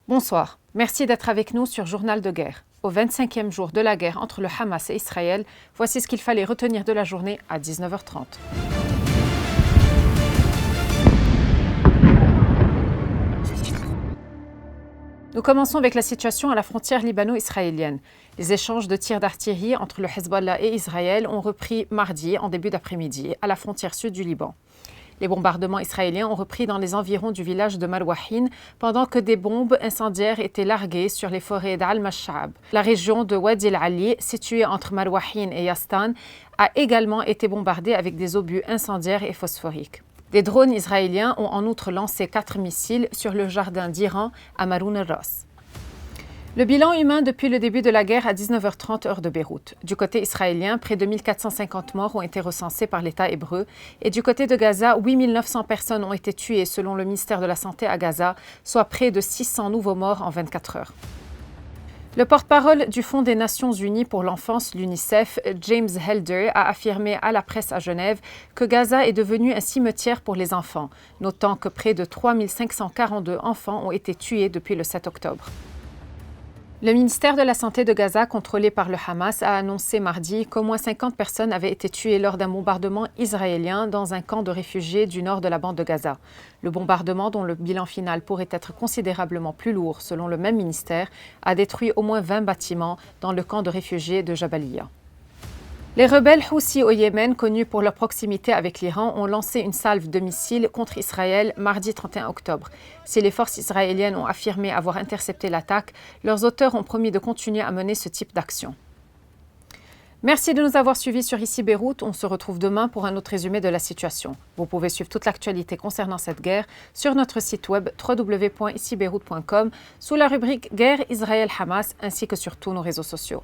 Bonsoir, merci d'être avec nous sur Journal de guerre. Au 25e jour de la guerre entre le Hamas et Israël, voici ce qu'il fallait retenir de la journée à 19h30. Nous commençons avec la situation à la frontière libano-israélienne. Les échanges de tirs d'artillerie entre le Hezbollah et Israël ont repris mardi en début d'après-midi à la frontière sud du Liban. Les bombardements israéliens ont repris dans les environs du village de Marwahin pendant que des bombes incendiaires étaient larguées sur les forêts d'Al-Mash'ab. La région de Wadi al-Ali, située entre Marwahin et Yastan, a également été bombardée avec des obus incendiaires et phosphoriques. Des drones israéliens ont en outre lancé 4 missiles sur le jardin d'Iran à Maroun al-Ras. Le bilan humain depuis le début de la guerre à 19h30 heure de Beyrouth. Du côté israélien, près de 1450 morts ont été recensés par l'État hébreu et du côté de Gaza, 8900 personnes ont été tuées selon le ministère de la Santé à Gaza, soit près de 600 nouveaux morts en 24 heures. Le porte-parole du Fonds des Nations Unies pour l'enfance, l'UNICEF, James Helder, a affirmé à la presse à Genève que Gaza est devenu un cimetière pour les enfants, notant que près de 3542 enfants ont été tués depuis le 7 octobre. Le ministère de la Santé de Gaza, contrôlé par le Hamas, a annoncé mardi qu'au moins 50 personnes avaient été tuées lors d'un bombardement israélien dans un camp de réfugiés du nord de la bande de Gaza. Le bombardement, dont le bilan final pourrait être considérablement plus lourd selon le même ministère, a détruit au moins 20 bâtiments dans le camp de réfugiés de Jabalia. Les rebelles Houthis au Yémen, connus pour leur proximité avec l'Iran, ont lancé une salve de missiles contre Israël mardi 31 octobre. Si les forces israéliennes ont affirmé avoir intercepté l'attaque, leurs auteurs ont promis de continuer à mener ce type d'action. Merci de nous avoir suivis sur Ici Beyrouth. On se retrouve demain pour un autre résumé de la situation. Vous pouvez suivre toute l'actualité concernant cette guerre sur notre site web www.icibeyrouth.com sous la rubrique Guerre Israël-Hamas ainsi que sur tous nos réseaux sociaux.